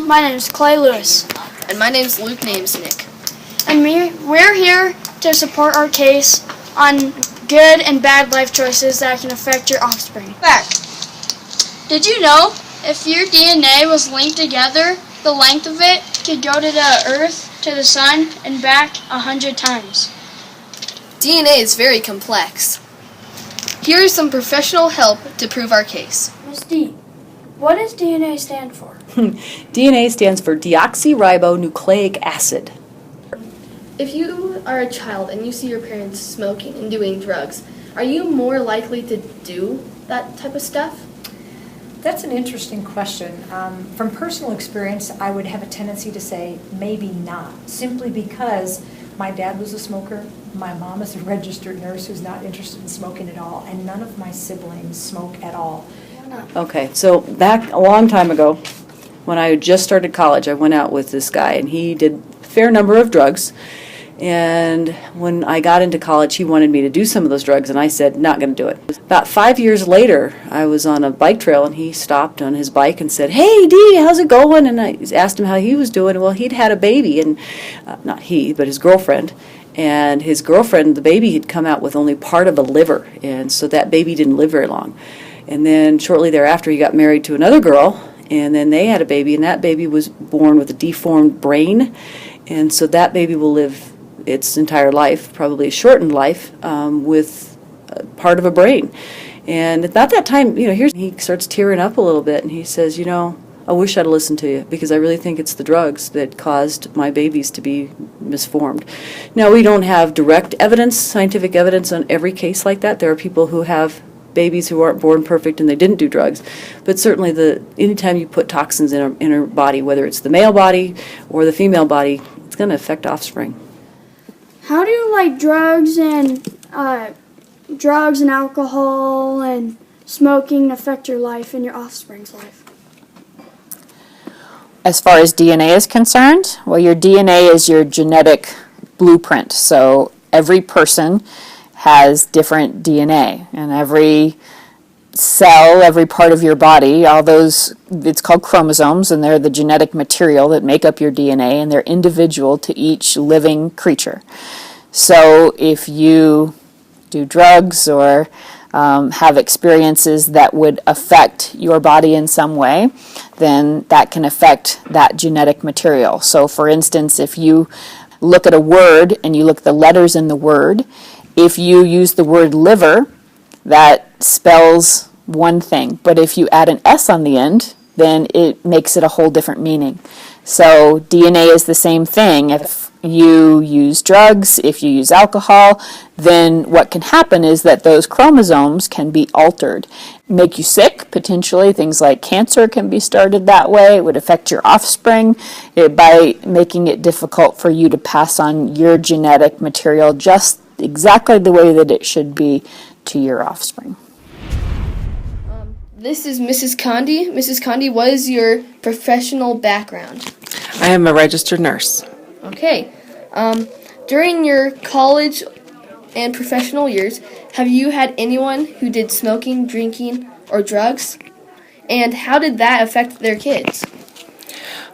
my name is Clay Lewis. And my name's Luke Namesnik. And we're here to support our case on good and bad life choices that can affect your offspring. Fact. Did you know if your DNA was linked together, the length of it could go to the Earth, to the Sun, and back 100 times? DNA is very complex. Here is some professional help to prove our case. Ms. D, what does DNA stand for? DNA stands for Deoxyribonucleic acid. If you are a child and you see your parents smoking and doing drugs, are you more likely to do that type of stuff? That's an interesting question. From personal experience, I would have a tendency to say maybe not, simply because my dad was a smoker, my mom is a registered nurse who's not interested in smoking at all, and none of my siblings smoke at all. Okay, so back a long time ago, when I just started college, I went out with this guy, and he did a fair number of drugs. And when I got into college, he wanted me to do some of those drugs, and I said, not going to do it. About 5 years later, I was on a bike trail, and he stopped on his bike and said, "Hey, Dee, how's it going?" And I asked him how he was doing. Well, he'd had a baby, and not he, but his girlfriend. And his girlfriend, the baby had come out with only part of a liver, and so that baby didn't live very long. And then shortly thereafter, he got married to another girl, and then they had a baby, and that baby was born with a deformed brain. And so that baby will live its entire life, probably a shortened life, with part of a brain. And about that time, he starts tearing up a little bit, and he says, I wish I'd listened to you, because I really think it's the drugs that caused my babies to be misformed. Now, we don't have direct evidence, scientific evidence on every case like that. There are people who have babies who aren't born perfect and they didn't do drugs. But certainly anytime you put toxins in our body, whether it's the male body or the female body, it's going to affect offspring. How do drugs and alcohol and smoking affect your life and your offspring's life? As far as DNA is concerned, well, your DNA is your genetic blueprint. So every person has different DNA, and every cell, every part of your body, all those, it's called chromosomes, and they're the genetic material that make up your DNA, and they're individual to each living creature. So if you do drugs or have experiences that would affect your body in some way, then that can affect that genetic material. So for instance, if you look at a word and you look at the letters in the word, if you use the word liver, that spells one thing. But if you add an S on the end, then it makes it a whole different meaning. So DNA is the same thing. If you use drugs, if you use alcohol, then what can happen is that those chromosomes can be altered, make you sick, potentially. Things like cancer can be started that way. It would affect your offspring by making it difficult for you to pass on your genetic material just exactly the way that it should be to your offspring. This is Mrs. Condi. Mrs. Condi, what is your professional background? I am a registered nurse. Okay. During your college and professional years, have you had anyone who did smoking, drinking, or drugs? And how did that affect their kids?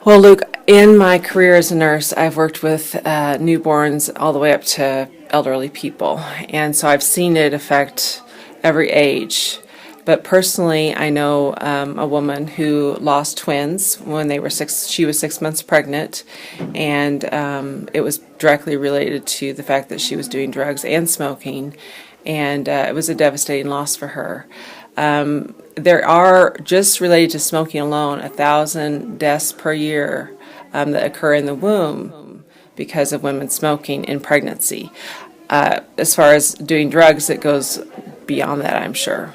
Well, Luke, in my career as a nurse, I've worked with newborns all the way up to elderly people. And so I've seen it affect every age. But personally, I know a woman who lost twins when they were she was 6 months pregnant, and it was directly related to the fact that she was doing drugs and smoking, and it was a devastating loss for her. There are, just related to smoking alone, 1,000 deaths per year that occur in the womb because of women smoking in pregnancy. As far as doing drugs, it goes beyond that, I'm sure.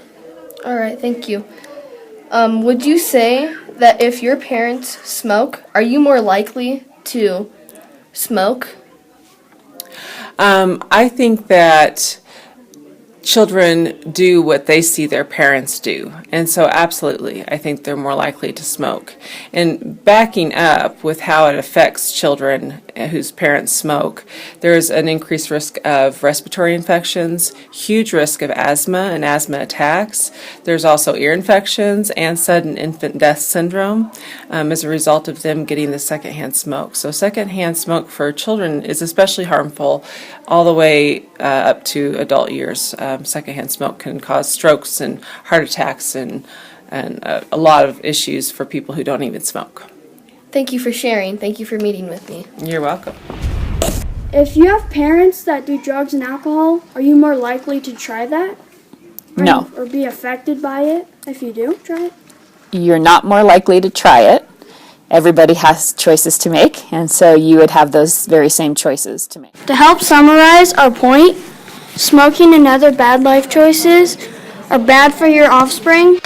All right, thank you. Would you say that if your parents smoke, are you more likely to smoke? I think that children do what they see their parents do. And so absolutely, I think they're more likely to smoke. And backing up with how it affects children whose parents smoke, there's an increased risk of respiratory infections, huge risk of asthma and asthma attacks. There's also ear infections and sudden infant death syndrome as a result of them getting the secondhand smoke. So secondhand smoke for children is especially harmful all the way up to adult years. Secondhand smoke can cause strokes and heart attacks and a lot of issues for people who don't even smoke. Thank you for sharing. Thank you for meeting with me. You're welcome. If you have parents that do drugs and alcohol, are you more likely to try that? No, Or be affected by it if you do try it? you're not more likely to try it. Everybody has choices to make, and so you would have those very same choices to make. To help summarize our point, smoking and other bad life choices are bad for your offspring.